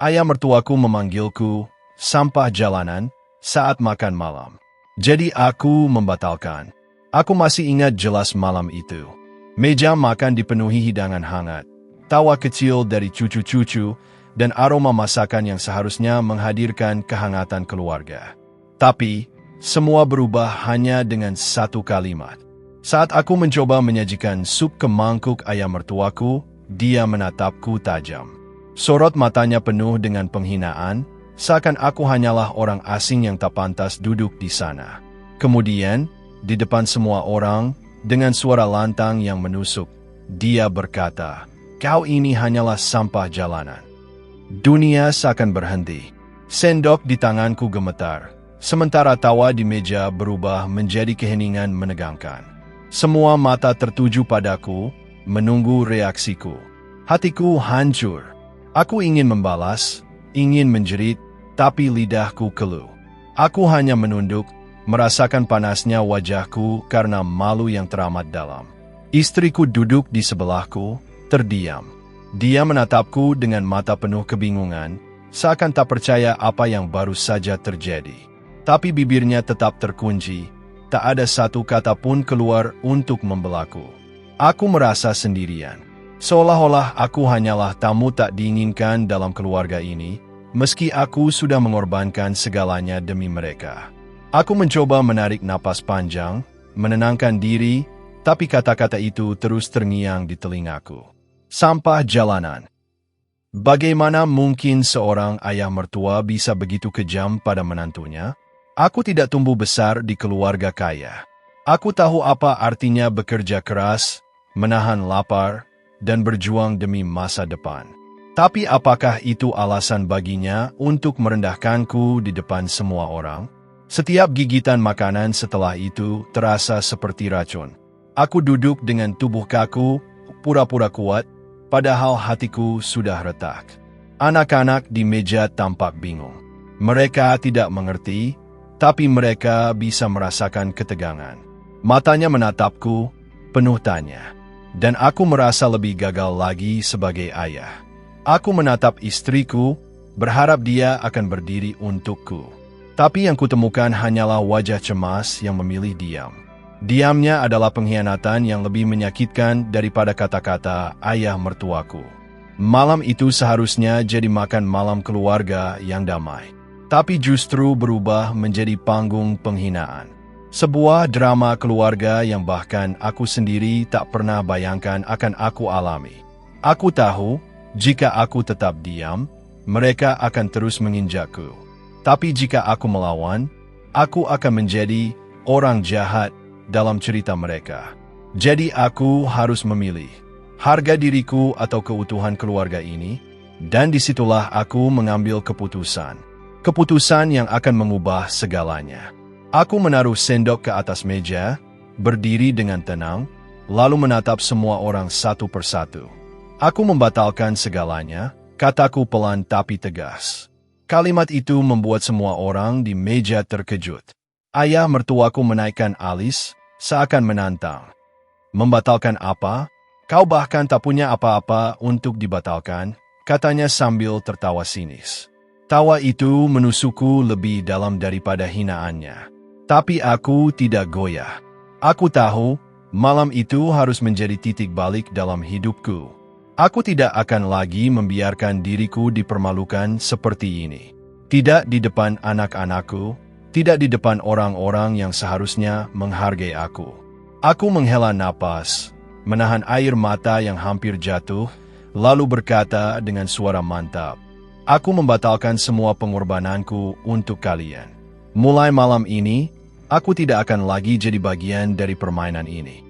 Ayah mertuaku memanggilku, sampah jalanan, saat makan malam. Jadi aku membatalkan. Aku masih ingat jelas malam itu. Meja makan dipenuhi hidangan hangat, tawa kecil dari cucu-cucu, dan aroma masakan yang seharusnya menghadirkan kehangatan keluarga. Tapi, semua berubah hanya dengan satu kalimat. Saat aku mencoba menyajikan sup ke mangkuk ayah mertuaku, dia menatapku tajam. Sorot matanya penuh dengan penghinaan, seakan aku hanyalah orang asing yang tak pantas duduk di sana. Kemudian, di depan semua orang, dengan suara lantang yang menusuk, dia berkata, "Kau ini hanyalah sampah jalanan." Dunia seakan berhenti. Sendok di tanganku gemetar, sementara tawa di meja berubah menjadi keheningan menegangkan. Semua mata tertuju padaku, menunggu reaksiku. Hatiku hancur. Aku ingin membalas, ingin menjerit, tapi lidahku keluh. Aku hanya menunduk, merasakan panasnya wajahku karena malu yang teramat dalam. Istriku duduk di sebelahku, terdiam. Dia menatapku dengan mata penuh kebingungan, seakan tak percaya apa yang baru saja terjadi. Tapi bibirnya tetap terkunci. Tak ada satu kata pun keluar untuk membelaku. Aku merasa sendirian. Seolah-olah aku hanyalah tamu tak diinginkan dalam keluarga ini, meski aku sudah mengorbankan segalanya demi mereka. Aku mencoba menarik napas panjang, menenangkan diri, tapi kata-kata itu terus terngiang di telingaku. Sampah jalanan. Bagaimana mungkin seorang ayah mertua bisa begitu kejam pada menantunya? Aku tidak tumbuh besar di keluarga kaya. Aku tahu apa artinya bekerja keras, menahan lapar, dan berjuang demi masa depan. Tapi apakah itu alasan baginya untuk merendahkanku di depan semua orang? Setiap gigitan makanan setelah itu terasa seperti racun. Aku duduk dengan tubuh kaku, pura-pura kuat, padahal hatiku sudah retak. Anak-anak di meja tampak bingung. Mereka tidak mengerti, tapi mereka bisa merasakan ketegangan. Matanya menatapku, penuh tanya. Dan aku merasa lebih gagal lagi sebagai ayah. Aku menatap istriku, berharap dia akan berdiri untukku. Tapi yang kutemukan hanyalah wajah cemas yang memilih diam. Diamnya adalah pengkhianatan yang lebih menyakitkan daripada kata-kata ayah mertuaku. Malam itu seharusnya jadi makan malam keluarga yang damai. Tapi justru berubah menjadi panggung penghinaan. Sebuah drama keluarga yang bahkan aku sendiri tak pernah bayangkan akan aku alami. Aku tahu, jika aku tetap diam, mereka akan terus menginjakku. Tapi jika aku melawan, aku akan menjadi orang jahat dalam cerita mereka. Jadi aku harus memilih, harga diriku atau keutuhan keluarga ini, dan disitulah aku mengambil keputusan. Keputusan yang akan mengubah segalanya. Aku menaruh sendok ke atas meja, berdiri dengan tenang, lalu menatap semua orang satu persatu. Aku membatalkan segalanya, kataku pelan tapi tegas. Kalimat itu membuat semua orang di meja terkejut. Ayah mertuaku menaikkan alis, seakan menantang. Membatalkan apa? Kau bahkan tak punya apa-apa untuk dibatalkan, katanya sambil tertawa sinis. Tawa itu menusukku lebih dalam daripada hinaannya. Tapi aku tidak goyah. Aku tahu, malam itu harus menjadi titik balik dalam hidupku. Aku tidak akan lagi membiarkan diriku dipermalukan seperti ini. Tidak di depan anak-anakku, tidak di depan orang-orang yang seharusnya menghargai aku. Aku menghela napas, menahan air mata yang hampir jatuh, lalu berkata dengan suara mantap, "Aku membatalkan semua pengorbananku untuk kalian. Mulai malam ini, aku tidak akan lagi jadi bagian dari permainan ini."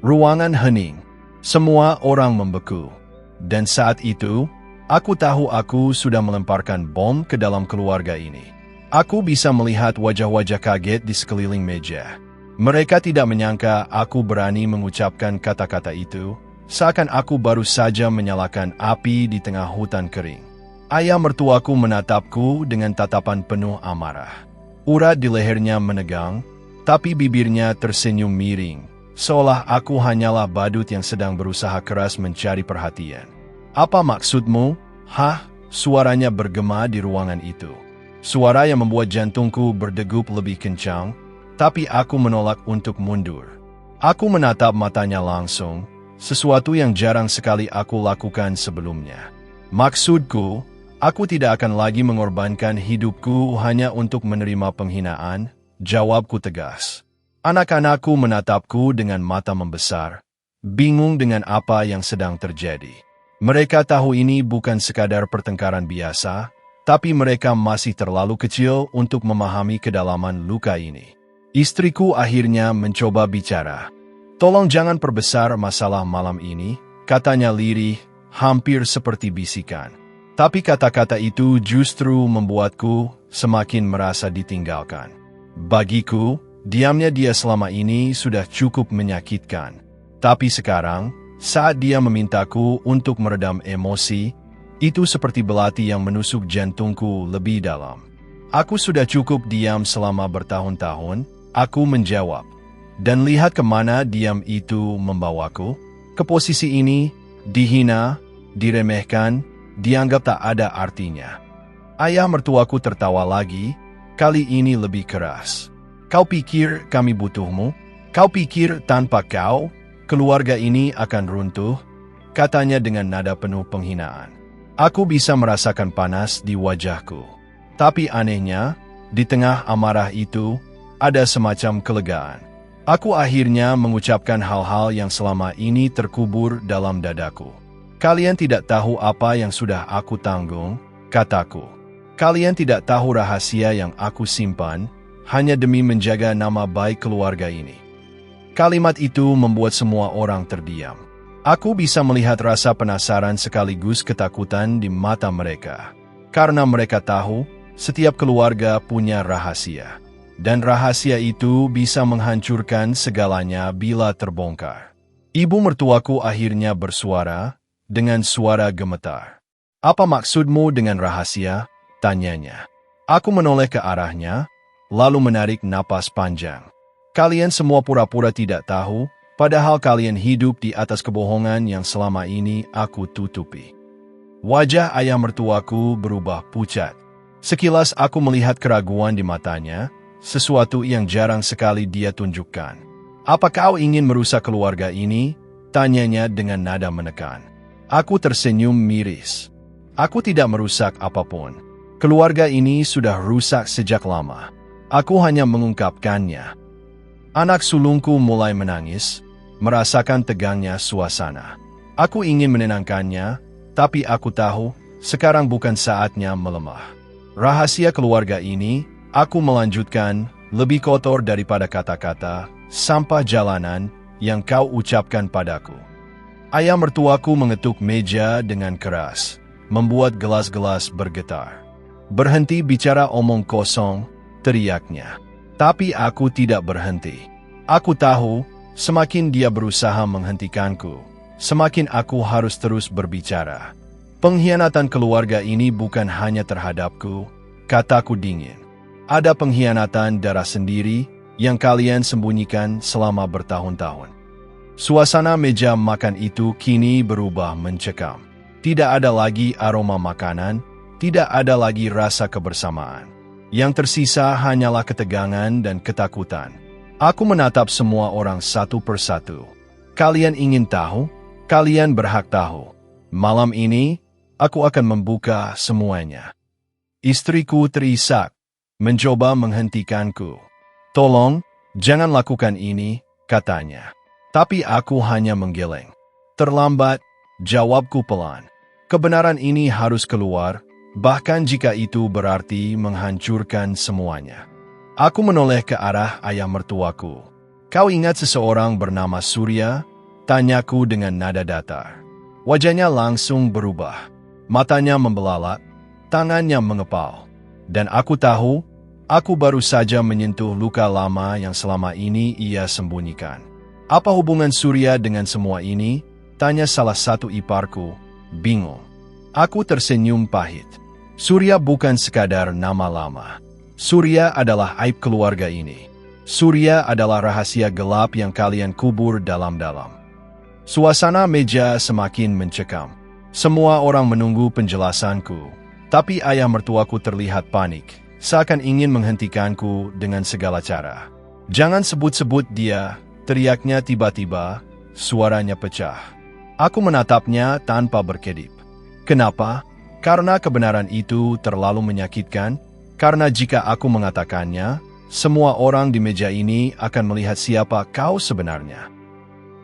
Ruangan hening. Semua orang membeku. Dan saat itu, aku tahu aku sudah melemparkan bom ke dalam keluarga ini. Aku bisa melihat wajah-wajah kaget di sekeliling meja. Mereka tidak menyangka aku berani mengucapkan kata-kata itu, seakan aku baru saja menyalakan api di tengah hutan kering. Ayah mertuaku menatapku dengan tatapan penuh amarah. Urat di lehernya menegang, tapi bibirnya tersenyum miring, seolah aku hanyalah badut yang sedang berusaha keras mencari perhatian. "Apa maksudmu? Hah?" Suaranya bergema di ruangan itu. Suara yang membuat jantungku berdegup lebih kencang, tapi aku menolak untuk mundur. Aku menatap matanya langsung, sesuatu yang jarang sekali aku lakukan sebelumnya. Maksudku, aku tidak akan lagi mengorbankan hidupku hanya untuk menerima penghinaan, jawabku tegas. Anak-anakku menatapku dengan mata membesar, bingung dengan apa yang sedang terjadi. Mereka tahu ini bukan sekadar pertengkaran biasa, tapi mereka masih terlalu kecil untuk memahami kedalaman luka ini. Istriku akhirnya mencoba bicara. "Tolong jangan perbesar masalah malam ini," katanya lirih, hampir seperti bisikan. Tapi kata-kata itu justru membuatku semakin merasa ditinggalkan. Bagiku, diamnya dia selama ini sudah cukup menyakitkan. Tapi sekarang, saat dia memintaku untuk meredam emosi, itu seperti belati yang menusuk jantungku lebih dalam. "Aku sudah cukup diam selama bertahun-tahun," aku menjawab. Dan lihat kemana diam itu membawaku. Ke posisi ini, dihina, diremehkan, dianggap tak ada artinya. Ayah mertuaku tertawa lagi, kali ini lebih keras. "Kau pikir kami butuhmu? Kau pikir tanpa kau, keluarga ini akan runtuh?" katanya dengan nada penuh penghinaan. Aku bisa merasakan panas di wajahku. Tapi anehnya, di tengah amarah itu, ada semacam kelegaan. Aku akhirnya mengucapkan hal-hal yang selama ini terkubur dalam dadaku. "Kalian tidak tahu apa yang sudah aku tanggung," kataku. "Kalian tidak tahu rahasia yang aku simpan, hanya demi menjaga nama baik keluarga ini." Kalimat itu membuat semua orang terdiam. Aku bisa melihat rasa penasaran sekaligus ketakutan di mata mereka. Karena mereka tahu, setiap keluarga punya rahasia. Dan rahasia itu bisa menghancurkan segalanya bila terbongkar. Ibu mertuaku akhirnya bersuara, dengan suara gemetar. "Apa maksudmu dengan rahasia?" tanyanya. Aku menoleh ke arahnya, lalu menarik napas panjang. "Kalian semua pura-pura tidak tahu, padahal kalian hidup di atas kebohongan yang selama ini aku tutupi." Wajah ayah mertuaku berubah pucat. Sekilas aku melihat keraguan di matanya, sesuatu yang jarang sekali dia tunjukkan. "Apa kau ingin merusak keluarga ini?" tanyanya dengan nada menekan. Aku tersenyum miris. "Aku tidak merusak apapun. Keluarga ini sudah rusak sejak lama. Aku hanya mengungkapkannya." Anak sulungku mulai menangis, merasakan tegangnya suasana. Aku ingin menenangkannya, tapi aku tahu sekarang bukan saatnya melemah. Rahasia keluarga ini, aku melanjutkan, lebih kotor daripada kata-kata, sampah jalanan yang kau ucapkan padaku. Ayah mertuaku mengetuk meja dengan keras, membuat gelas-gelas bergetar. "Berhenti bicara omong kosong," teriaknya. Tapi aku tidak berhenti. Aku tahu, semakin dia berusaha menghentikanku, semakin aku harus terus berbicara. "Pengkhianatan keluarga ini bukan hanya terhadapku," kataku dingin. "Ada pengkhianatan darah sendiri yang kalian sembunyikan selama bertahun-tahun." Suasana meja makan itu kini berubah mencekam. Tidak ada lagi aroma makanan, tidak ada lagi rasa kebersamaan. Yang tersisa hanyalah ketegangan dan ketakutan. Aku menatap semua orang satu persatu. "Kalian ingin tahu? Kalian berhak tahu. Malam ini, aku akan membuka semuanya." Istriku terisak, mencoba menghentikanku. "Tolong, jangan lakukan ini," katanya. Tapi aku hanya menggeleng. "Terlambat," jawabku pelan. "Kebenaran ini harus keluar, bahkan jika itu berarti menghancurkan semuanya." Aku menoleh ke arah ayah mertuaku. "Kau ingat seseorang bernama Surya?" tanyaku dengan nada datar. Wajahnya langsung berubah. Matanya membelalak, tangannya mengepal. Dan aku tahu, aku baru saja menyentuh luka lama yang selama ini ia sembunyikan. "Apa hubungan Surya dengan semua ini?" tanya salah satu iparku, bingung. Aku tersenyum pahit. "Surya bukan sekadar nama lama. Surya adalah aib keluarga ini. Surya adalah rahasia gelap yang kalian kubur dalam-dalam." Suasana meja semakin mencekam. Semua orang menunggu penjelasanku, Tapi ayah mertuaku terlihat panik, seakan ingin menghentikanku dengan segala cara. "Jangan sebut-sebut dia," teriaknya tiba-tiba, suaranya pecah. Aku menatapnya tanpa berkedip. Kenapa? Karena kebenaran itu terlalu menyakitkan, karena jika aku mengatakannya, semua orang di meja ini akan melihat siapa kau sebenarnya.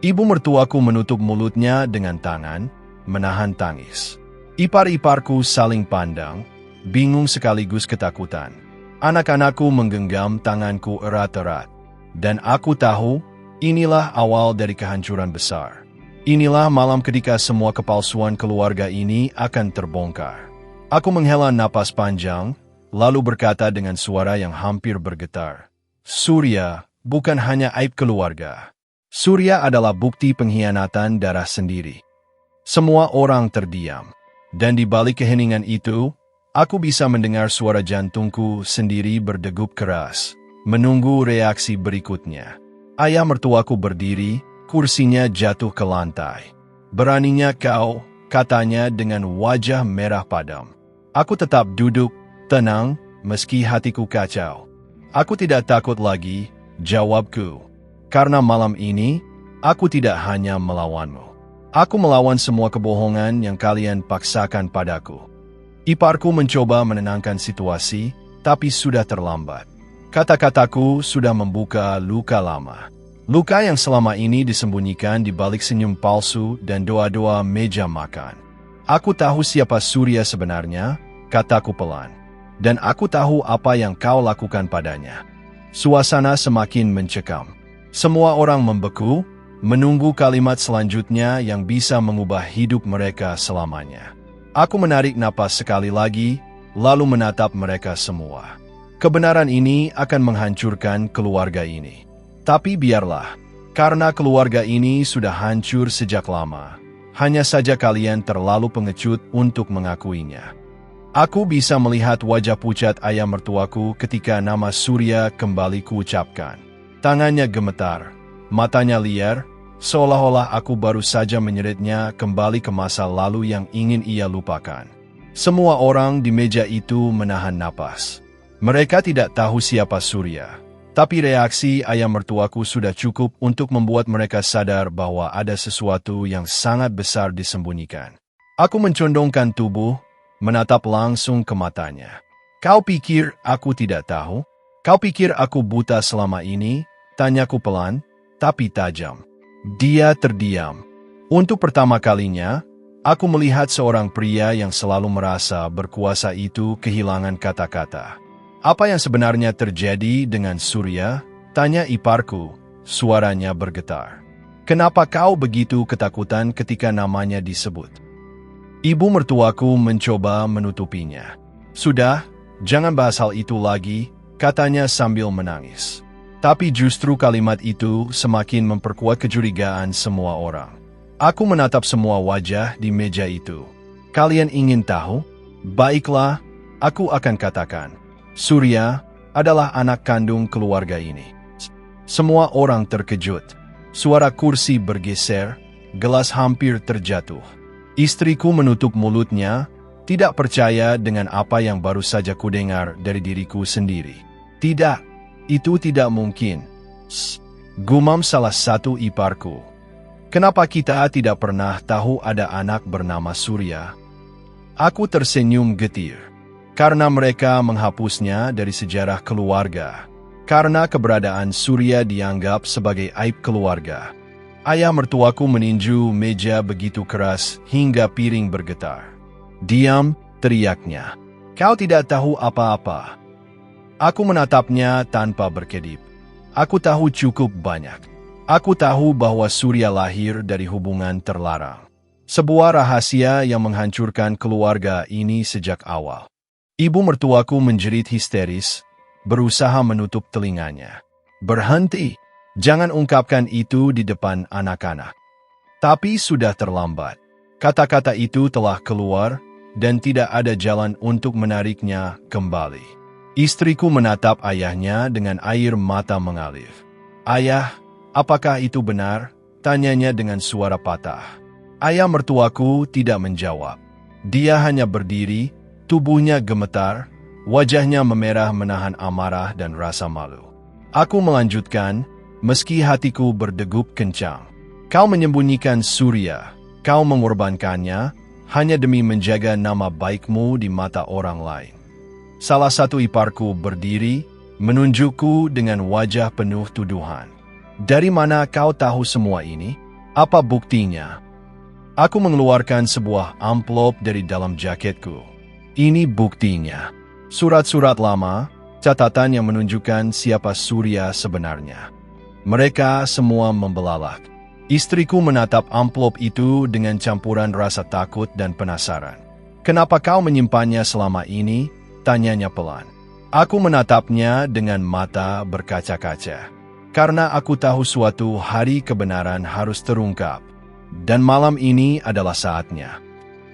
Ibu mertuaku menutup mulutnya dengan tangan, menahan tangis. Ipar-iparku saling pandang, bingung sekaligus ketakutan. Anak-anakku menggenggam tanganku erat-erat. Dan aku tahu, inilah awal dari kehancuran besar. Inilah malam ketika semua kepalsuan keluarga ini akan terbongkar. Aku menghela napas panjang, lalu berkata dengan suara yang hampir bergetar, "Surya, bukan hanya aib keluarga. Surya adalah bukti pengkhianatan darah sendiri." Semua orang terdiam. Dan di balik keheningan itu, aku bisa mendengar suara jantungku sendiri berdegup keras, menunggu reaksi berikutnya. Ayah mertuaku berdiri, kursinya jatuh ke lantai. "Beraninya kau," katanya dengan wajah merah padam. Aku tetap duduk, tenang, meski hatiku kacau. "Aku tidak takut lagi," jawabku. "Karena malam ini, aku tidak hanya melawanmu. Aku melawan semua kebohongan yang kalian paksakan padaku." Iparku mencoba menenangkan situasi, tapi sudah terlambat. Kata-kataku sudah membuka luka lama. Luka yang selama ini disembunyikan di balik senyum palsu dan doa-doa meja makan. "Aku tahu siapa Surya sebenarnya," kataku pelan. "Dan aku tahu apa yang kau lakukan padanya." Suasana semakin mencekam. Semua orang membeku, menunggu kalimat selanjutnya yang bisa mengubah hidup mereka selamanya. Aku menarik napas sekali lagi, lalu menatap mereka semua. Kebenaran ini akan menghancurkan keluarga ini. Tapi biarlah, karena keluarga ini sudah hancur sejak lama. Hanya saja kalian terlalu pengecut untuk mengakuinya. Aku bisa melihat wajah pucat ayah mertuaku ketika nama Surya kembali kuucapkan. Tangannya gemetar, matanya liar, seolah-olah aku baru saja menyeretnya kembali ke masa lalu yang ingin ia lupakan. Semua orang di meja itu menahan napas. Mereka tidak tahu siapa Surya, tapi reaksi ayah mertuaku sudah cukup untuk membuat mereka sadar bahwa ada sesuatu yang sangat besar disembunyikan. Aku mencondongkan tubuh, menatap langsung ke matanya. "Kau pikir aku tidak tahu? Kau pikir aku buta selama ini?" tanyaku pelan, tapi tajam. Dia terdiam. Untuk pertama kalinya, aku melihat seorang pria yang selalu merasa berkuasa itu kehilangan kata-kata. "Apa yang sebenarnya terjadi dengan Surya?" tanya iparku, suaranya bergetar. "Kenapa kau begitu ketakutan ketika namanya disebut?" Ibu mertuaku mencoba menutupinya. "Sudah, jangan bahas hal itu lagi," katanya sambil menangis. Tapi justru kalimat itu semakin memperkuat kecurigaan semua orang. Aku menatap semua wajah di meja itu. "Kalian ingin tahu? Baiklah, aku akan katakan. Surya adalah anak kandung keluarga ini." Semua orang terkejut. Suara kursi bergeser, gelas hampir terjatuh. Istriku menutup mulutnya, tidak percaya dengan apa yang baru saja kudengar dari diriku sendiri. "Tidak. Itu tidak mungkin," gumam salah satu iparku. "Kenapa kita tidak pernah tahu ada anak bernama Surya?" Aku tersenyum getir. Karena mereka menghapusnya dari sejarah keluarga. Karena keberadaan Surya dianggap sebagai aib keluarga. Ayah mertuaku meninju meja begitu keras hingga piring bergetar. "Diam," teriaknya. "Kau tidak tahu apa-apa." Aku menatapnya tanpa berkedip. Aku tahu cukup banyak. Aku tahu bahwa Surya lahir dari hubungan terlarang. Sebuah rahasia yang menghancurkan keluarga ini sejak awal. Ibu mertuaku menjerit histeris, berusaha menutup telinganya. "Berhenti! Jangan ungkapkan itu di depan anak-anak." Tapi sudah terlambat. Kata-kata itu telah keluar, dan tidak ada jalan untuk menariknya kembali. Istriku menatap ayahnya dengan air mata mengalir. "Ayah, apakah itu benar?" tanyanya dengan suara patah. Ayah mertuaku tidak menjawab. Dia hanya berdiri, Tubuhnya gemetar, wajahnya memerah menahan amarah dan rasa malu. Aku melanjutkan, meski hatiku berdegup kencang. Kau menyembunyikan Surya, kau mengorbankannya, hanya demi menjaga nama baikmu di mata orang lain. Salah satu iparku berdiri, menunjukku dengan wajah penuh tuduhan. Dari mana kau tahu semua ini? Apa buktinya? Aku mengeluarkan sebuah amplop dari dalam jaketku. Ini buktinya. Surat-surat lama, catatan yang menunjukkan siapa Surya sebenarnya. Mereka semua membelalak. Istriku menatap amplop itu dengan campuran rasa takut dan penasaran. "Kenapa kau menyimpannya selama ini?" tanyanya pelan. Aku menatapnya dengan mata berkaca-kaca. Karena aku tahu suatu hari kebenaran harus terungkap. Dan malam ini adalah saatnya.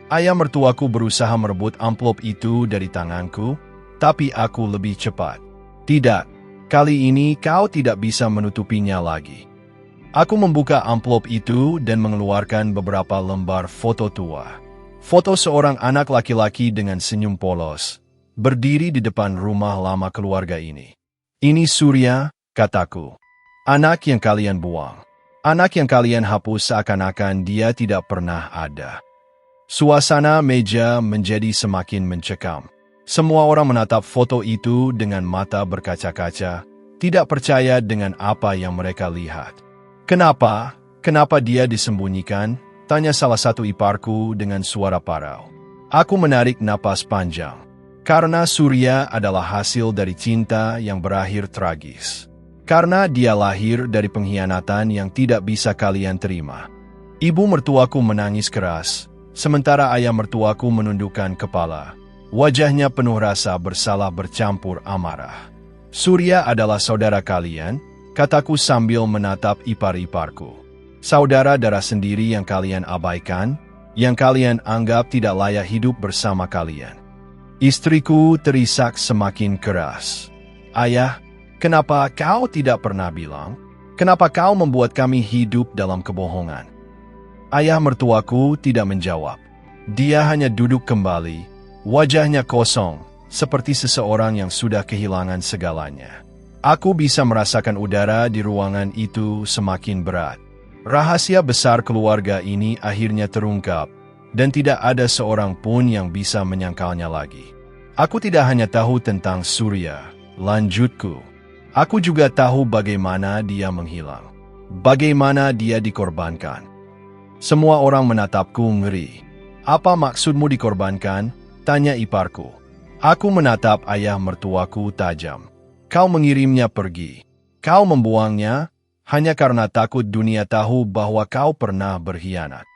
Ayah mertuaku berusaha merebut amplop itu dari tanganku, tapi aku lebih cepat. "Tidak, kali ini kau tidak bisa menutupinya lagi." Aku membuka amplop itu dan mengeluarkan beberapa lembar foto tua. Foto seorang anak laki-laki dengan senyum polos, berdiri di depan rumah lama keluarga ini. "Ini Surya," kataku. "Anak yang kalian buang. Anak yang kalian hapus seakan-akan dia tidak pernah ada." Suasana meja menjadi semakin mencekam. Semua orang menatap foto itu dengan mata berkaca-kaca, tidak percaya dengan apa yang mereka lihat. "Kenapa? Kenapa dia disembunyikan?" tanya salah satu iparku dengan suara parau. Aku menarik napas panjang. Karena Surya adalah hasil dari cinta yang berakhir tragis. Karena dia lahir dari pengkhianatan yang tidak bisa kalian terima. Ibu mertuaku menangis keras, sementara ayah mertuaku menundukkan kepala. Wajahnya penuh rasa bersalah bercampur amarah. "Surya adalah saudara kalian?" kataku sambil menatap ipar-iparku. "Saudara darah sendiri yang kalian abaikan, yang kalian anggap tidak layak hidup bersama kalian." Istriku terisak semakin keras. "Ayah, kenapa kau tidak pernah bilang? Kenapa kau membuat kami hidup dalam kebohongan?" Ayah mertuaku tidak menjawab. Dia hanya duduk kembali, wajahnya kosong, seperti seseorang yang sudah kehilangan segalanya. Aku bisa merasakan udara di ruangan itu semakin berat. Rahasia besar keluarga ini akhirnya terungkap, dan tidak ada seorang pun yang bisa menyangkalnya lagi. Aku tidak hanya tahu tentang Surya, lanjutku. Aku juga tahu bagaimana dia menghilang. Bagaimana dia dikorbankan. Semua orang menatapku ngeri. "Apa maksudmu dikorbankan?" tanya iparku. Aku menatap ayah mertuaku tajam. "Kau mengirimnya pergi. Kau membuangnya hanya karena takut dunia tahu bahwa kau pernah berkhianat."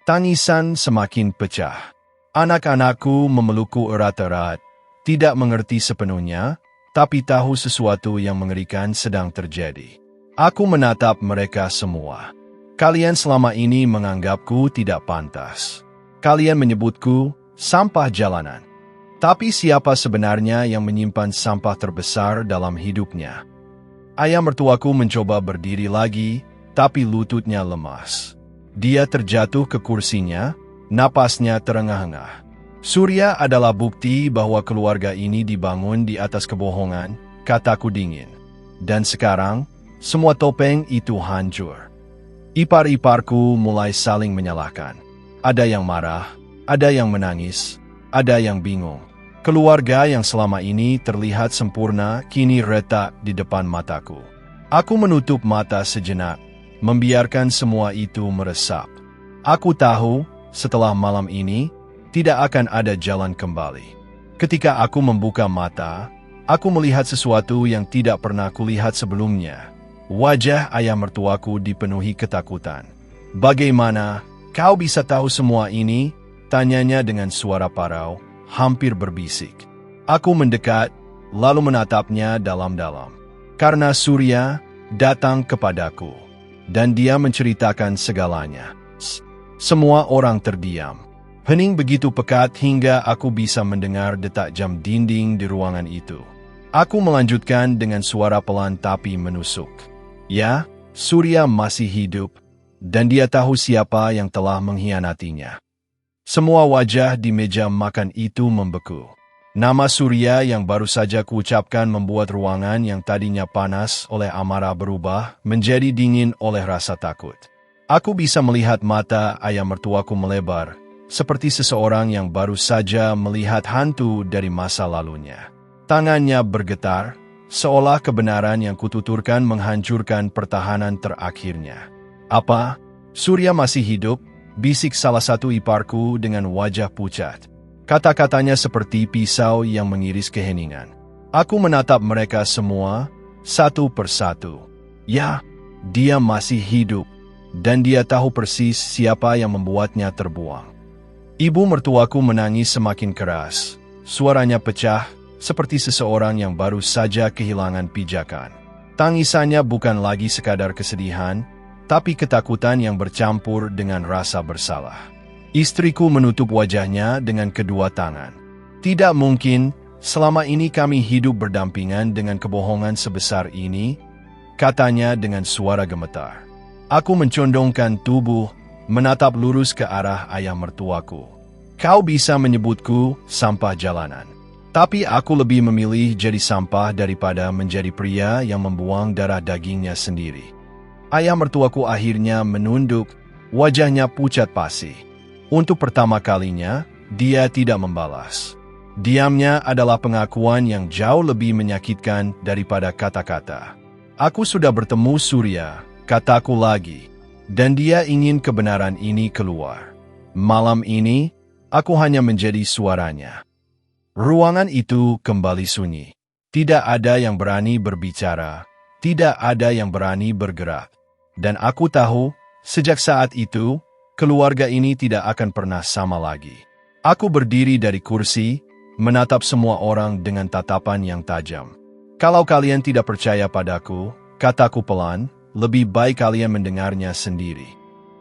Tangisan semakin pecah. Anak-anakku memelukku erat-erat, tidak mengerti sepenuhnya, tapi tahu sesuatu yang mengerikan sedang terjadi. Aku menatap mereka semua. "Kalian selama ini menganggapku tidak pantas. Kalian menyebutku sampah jalanan. Tapi siapa sebenarnya yang menyimpan sampah terbesar dalam hidupnya?" Ayah mertuaku mencoba berdiri lagi, tapi lututnya lemas. Dia terjatuh ke kursinya, napasnya terengah-engah. "Surya adalah bukti bahwa keluarga ini dibangun di atas kebohongan," kataku dingin. "Dan sekarang, semua topeng itu hancur." Ipar-iparku mulai saling menyalahkan. Ada yang marah, ada yang menangis, ada yang bingung. Keluarga yang selama ini terlihat sempurna kini retak di depan mataku. Aku menutup mata sejenak, membiarkan semua itu meresap. Aku tahu, setelah malam ini, tidak akan ada jalan kembali. Ketika aku membuka mata, aku melihat sesuatu yang tidak pernah kulihat sebelumnya. Wajah ayah mertuaku dipenuhi ketakutan. "Bagaimana kau bisa tahu semua ini?" tanyanya dengan suara parau, hampir berbisik. Aku mendekat, lalu menatapnya dalam-dalam. Karena Surya datang kepadaku, dan dia menceritakan segalanya. Semua orang terdiam. Hening begitu pekat hingga aku bisa mendengar detak jam dinding di ruangan itu. Aku melanjutkan dengan suara pelan tapi menusuk. "Ya, Surya masih hidup, dan dia tahu siapa yang telah mengkhianatinya. Semua wajah di meja makan itu membeku. Nama Surya yang baru saja kuucapkan membuat ruangan yang tadinya panas oleh amarah berubah menjadi dingin oleh rasa takut. Aku bisa melihat mata ayah mertuaku melebar, seperti seseorang yang baru saja melihat hantu dari masa lalunya. Tangannya bergetar, seolah kebenaran yang kututurkan menghancurkan pertahanan terakhirnya. "Apa? Surya masih hidup?" bisik salah satu iparku dengan wajah pucat. Kata-katanya seperti pisau yang mengiris keheningan. Aku menatap mereka semua, satu persatu. Ya, dia masih hidup, dan dia tahu persis siapa yang membuatnya terbuang. Ibu mertuaku menangis semakin keras. Suaranya pecah, seperti seseorang yang baru saja kehilangan pijakan. Tangisannya bukan lagi sekadar kesedihan, tapi ketakutan yang bercampur dengan rasa bersalah. Istriku menutup wajahnya dengan kedua tangan. "Tidak mungkin, selama ini kami hidup berdampingan dengan kebohongan sebesar ini," katanya dengan suara gemetar. Aku mencondongkan tubuh, menatap lurus ke arah ayah mertuaku. "Kau bisa menyebutku sampah jalanan. Tapi aku lebih memilih jadi sampah daripada menjadi pria yang membuang darah dagingnya sendiri." Ayah mertuaku akhirnya menunduk, wajahnya pucat pasi. Untuk pertama kalinya, dia tidak membalas. Diamnya adalah pengakuan yang jauh lebih menyakitkan daripada kata-kata. "Aku sudah bertemu Surya," kataku lagi, "dan dia ingin kebenaran ini keluar. Malam ini, aku hanya menjadi suaranya." Ruangan itu kembali sunyi. Tidak ada yang berani berbicara, tidak ada yang berani bergerak. Dan aku tahu, sejak saat itu, keluarga ini tidak akan pernah sama lagi. Aku berdiri dari kursi, menatap semua orang dengan tatapan yang tajam. "Kalau kalian tidak percaya padaku," kataku pelan, "lebih baik kalian mendengarnya sendiri."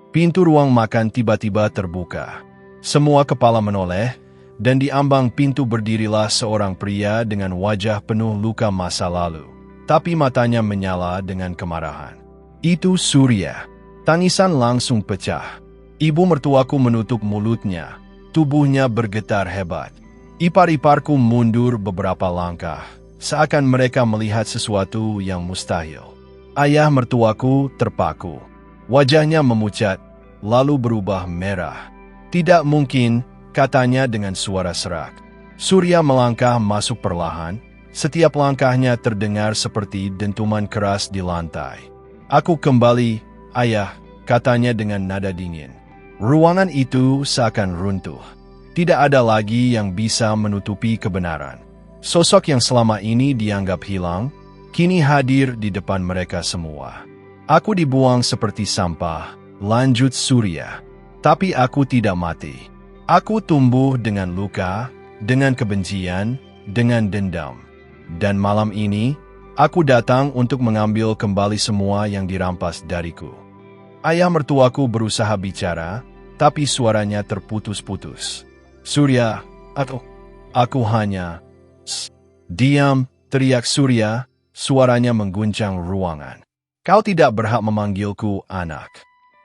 Pintu ruang makan tiba-tiba terbuka. Semua kepala menoleh, dan di ambang pintu berdirilah seorang pria dengan wajah penuh luka masa lalu. Tapi matanya menyala dengan kemarahan. Itu Surya. Tangisan langsung pecah. Ibu mertuaku menutup mulutnya, tubuhnya bergetar hebat. Ipar-iparku mundur beberapa langkah, seakan mereka melihat sesuatu yang mustahil. Ayah mertuaku terpaku. Wajahnya memucat, lalu berubah merah. "Tidak mungkin," katanya dengan suara serak. Surya melangkah masuk perlahan, setiap langkahnya terdengar seperti dentuman keras di lantai. "Aku kembali, Ayah," katanya dengan nada dingin. Ruangan itu seakan runtuh. Tidak ada lagi yang bisa menutupi kebenaran. Sosok yang selama ini dianggap hilang, kini hadir di depan mereka semua. "Aku dibuang seperti sampah," lanjut Surya. "Tapi aku tidak mati. Aku tumbuh dengan luka, dengan kebencian, dengan dendam. Dan malam ini, aku datang untuk mengambil kembali semua yang dirampas dariku." Ayah mertuaku berusaha bicara, tapi suaranya terputus-putus. "Surya, aku hanya..." "Diam," teriak Surya, suaranya mengguncang ruangan. "Kau tidak berhak memanggilku anak.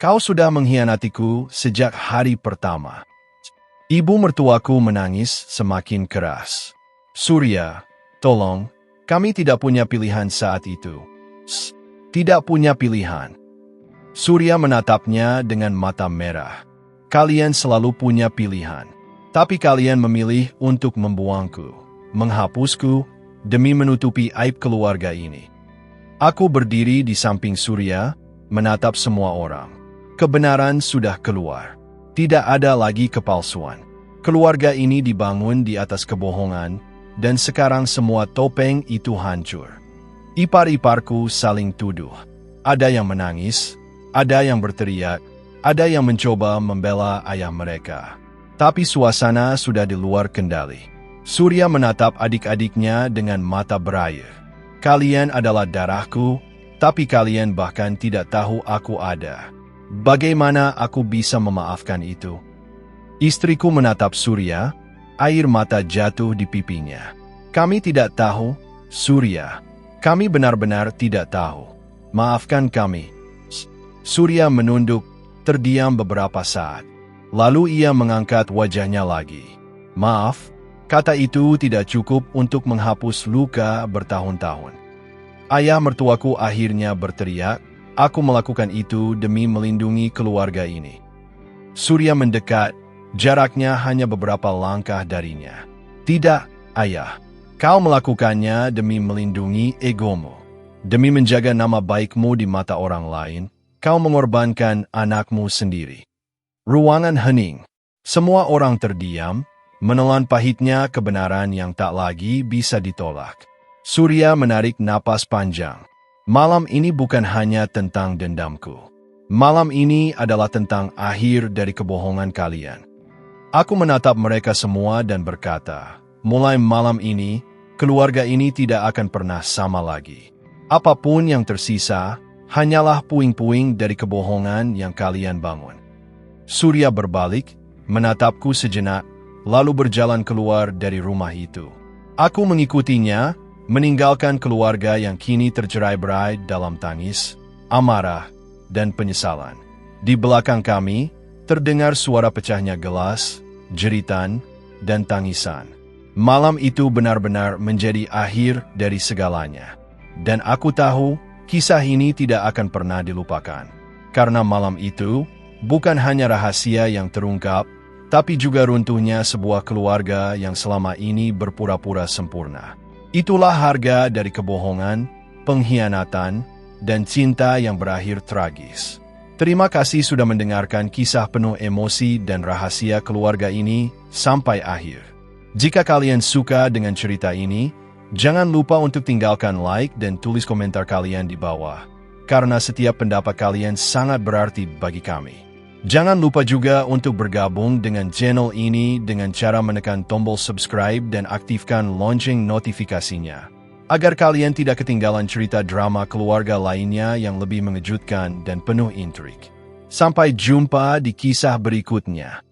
Kau sudah mengkhianatiku sejak hari pertama." Ibu mertuaku menangis semakin keras. "Surya, tolong, kami tidak punya pilihan saat itu." "Tidak punya pilihan." Surya menatapnya dengan mata merah. "Kalian selalu punya pilihan. Tapi kalian memilih untuk membuangku, menghapusku, demi menutupi aib keluarga ini." Aku berdiri di samping Surya, menatap semua orang. Kebenaran sudah keluar. Tidak ada lagi kepalsuan. Keluarga ini dibangun di atas kebohongan, dan sekarang semua topeng itu hancur. Ipar-iparku saling tuduh. Ada yang menangis, ada yang berteriak, ada yang mencoba membela ayah mereka. Tapi suasana sudah di luar kendali. Surya menatap adik-adiknya dengan mata berair. "Kalian adalah darahku, tapi kalian bahkan tidak tahu aku ada. Bagaimana aku bisa memaafkan itu?" Istriku menatap Surya, air mata jatuh di pipinya. "Kami tidak tahu, Surya. Kami benar-benar tidak tahu. Maafkan kami." Surya menunduk, terdiam beberapa saat. Lalu ia mengangkat wajahnya lagi. Maaf, kata itu tidak cukup untuk menghapus luka bertahun-tahun. Ayah mertuaku akhirnya berteriak, aku melakukan itu demi melindungi keluarga ini. Surya mendekat, jaraknya hanya beberapa langkah darinya. Tidak, ayah. Kau melakukannya demi melindungi egomu. Demi menjaga nama baikmu di mata orang lain, kau mengorbankan anakmu sendiri. Ruangan hening. Semua orang terdiam, menelan pahitnya kebenaran yang tak lagi bisa ditolak. Surya menarik napas panjang. Malam ini bukan hanya tentang dendamku. Malam ini adalah tentang akhir dari kebohongan kalian. Aku menatap mereka semua dan berkata, mulai malam ini, keluarga ini tidak akan pernah sama lagi. Apapun yang tersisa, hanyalah puing-puing dari kebohongan yang kalian bangun. Surya berbalik, menatapku sejenak, lalu berjalan keluar dari rumah itu. Aku mengikutinya, meninggalkan keluarga yang kini tercerai-berai dalam tangis, amarah, dan penyesalan. Di belakang kami, terdengar suara pecahnya gelas, jeritan, dan tangisan. Malam itu benar-benar menjadi akhir dari segalanya. Dan aku tahu, kisah ini tidak akan pernah dilupakan. Karena malam itu, bukan hanya rahasia yang terungkap, tapi juga runtuhnya sebuah keluarga yang selama ini berpura-pura sempurna. Itulah harga dari kebohongan, pengkhianatan, dan cinta yang berakhir tragis. Terima kasih sudah mendengarkan kisah penuh emosi dan rahasia keluarga ini sampai akhir. Jika kalian suka dengan cerita ini, jangan lupa untuk tinggalkan like dan tulis komentar kalian di bawah, karena setiap pendapat kalian sangat berarti bagi kami. Jangan lupa juga untuk bergabung dengan channel ini dengan cara menekan tombol subscribe dan aktifkan lonceng notifikasinya, agar kalian tidak ketinggalan cerita drama keluarga lainnya yang lebih mengejutkan dan penuh intrik. Sampai jumpa di kisah berikutnya.